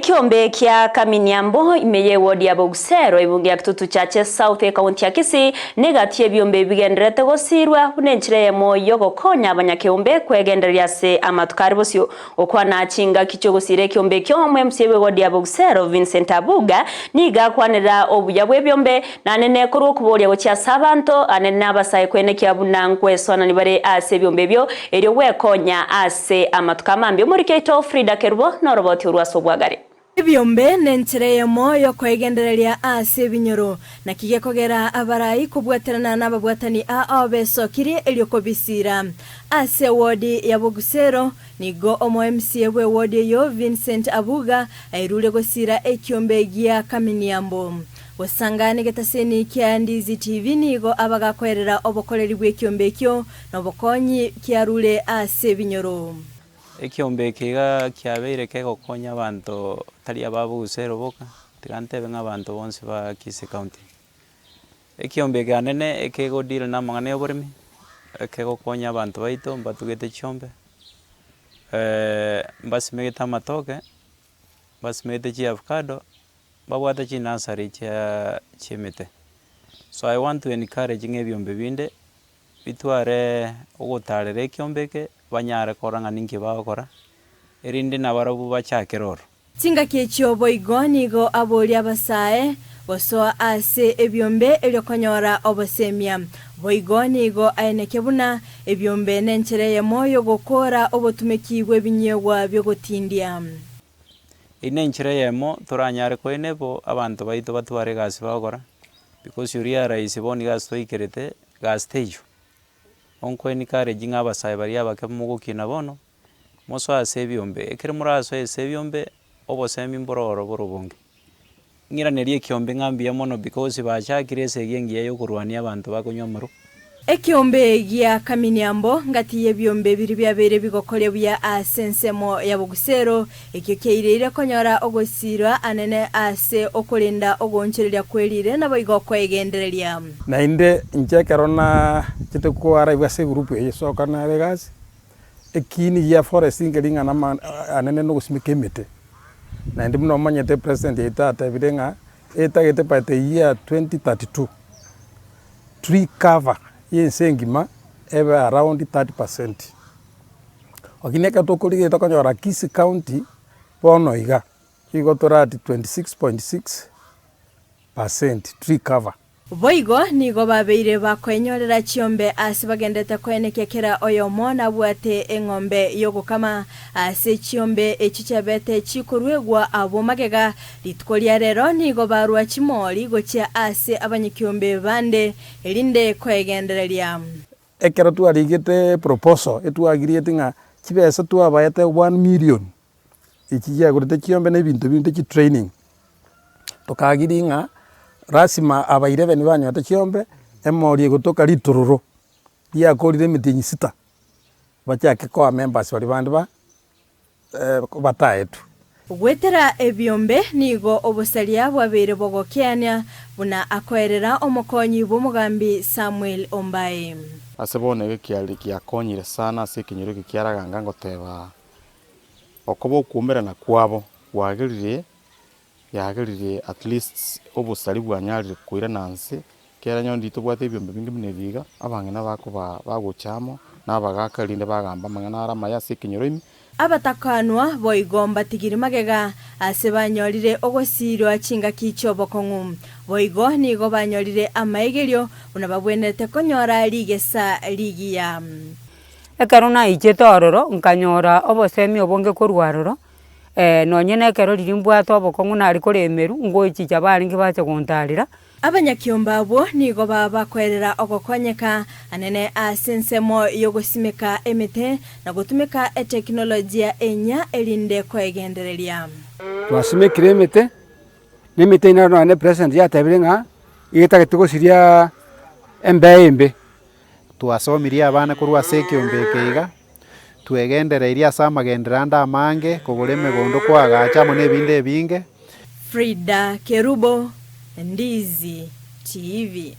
Ekiombe kia Kaminyambo imeye wodi ya Bogusero ibungi ya kitutu chache South ya kaunti ya Kisii negatie byombe bigenderete gosirwa unenchire moyo gokonya abanyakiombe kwegenderia se amatukari bosyo okwana chinga kicho gosire kiombe kyo MCA wodi ya Bogusero Vincent Abuga niga kwanira obuya bwebyombe nanene kuru kubolya gocha sabanto anene abasaye kwene kyabuna nkwesona nibare ase byombe byo eryo wekonya ase amatukama muri keito Frida Kerubo no roboti urwaso bwagari Byombe nenchire moyo kwegendereria ase binyoro na kigekogera abarayi kubwaterana n'ababwatani abeso kiri eliokobisira ase wodi ya Bogusero nigo MCA we wodi yo Vincent Abuga airule gosira ekiombe gia Kaminyambo wasangane getaseni kya Ndizi TV nigo abagakwerera obokoleri bw'ekiombe kyo nobokonyi kyarule ase binyoro Ekiombe kiga kyabeire kegokonya abantu tari ababugusero boka tigantebe nk'abantu bonse ba Kisii County. Ekiombe ganene ekegodira namangane oborimi ekegokonya abantu baito mbatugete chiombe basimegeta amatoke basimegete chi avocado babwata chi nursery cha chimete. So I want to encourage ngebyombe binde bitware ogotarere ekiombeke banyare koranga ninki bakora erinde nabarabu bachakeroro tinga kechyo boigonigo aboli abasae boso ase ebyombe eryokonyora obosemia boigonigo ainekebuna ebyombe nenchereye moyo gokora obotumekibwe binyegwa byo gotindia inenchereye mo toranyare koenebo abantu baito batware gasi bakora because you realize boni gas toikerete gas tejo onko enikare jinga abasaye bari abakemugukina bono moso ase byombe ekere muraso ase byombe obosemi mbororo borobonge ngiraneri ekiombe ngambia mono because bachakire ese gengiye yo kurwania abantu bakonyomoro ekiombe gia Kaminyambo ngati yebyombe biri byabere bigokole bya asensemo ya Bogusero ekyo keirire konyora ogosirwa anene ase okolinda ogoncherera kwelire nabo igokwegendereria na inde nchekerona chitukwara ibase group yesoka na regas ekini ya forest ingelinga na anene no gusimikemete na inde mno manyete president etata bidenga etagete pate year 2032 tree cover yensengima ebe around 30%. Okineka tokolige tokonyora Kisii County bono iga igotorati 26.6% tree cover. Boigo nigo babeire bakwenyorera chiombe ase bagendete kwenekekera oyo mona bwate engombe yogokama ase chiombe echichebete chikurwegwa abo magega litkolia rero nigo barwa chimoli gocha ase abanyikiombe bande elinde kwegendereria ekera tu arigete proposal etu agiriete nga chibesa tu abayete 1 million ichiya gurete chiombe ne bintu binde chi training tokagiringa rasima abaire beni banyote chiombe emori gutoka litururu ya korire mitinyi sita bachake kwa members bali bandi ba bataetu gwetera ebyombe nigo obusalia bwabere bogokiania buna akwerera omokonyi bomugambi Samuel Ombaye asebone gekiali kiakonyire sana sekinyiro kiaraganga ngoteba okobo kumera na kwabo wagirire yagerire at least obusali bwanyarire kuira nansi kera nyondi tubwate ebyombe bingi binebiga abangena bako bagochamo nabagakalinde bagamba mangana arama ya sekinyoroimi abatakanwa boigomba tigiri magega ase banyorire ogosirwa chinga kicho bokongu boigo nigo banyorire amaegerio unababwenete konyora ligesa ligia ekarona ichetororo nkanyora obosemi obonge korwaroro nonyene kero lirimbwa tobokongu nari koremeru ngoichicha baringi bache gontarira abanyakiomba abo nigo bakwerera ogokonyeka anene asensemo yogosimeka emete na gutumika teknolojia enya elinde kwegendereria twasimekire emete nemete ina ne president ya tabirenga igetagetugo siria embe twasomiria abana kurwa sekiombe keiga twegendereiria samagenderanda amange kugureme gondo kwagacha mo nebinde binge Frida Kerubo Ndizi TV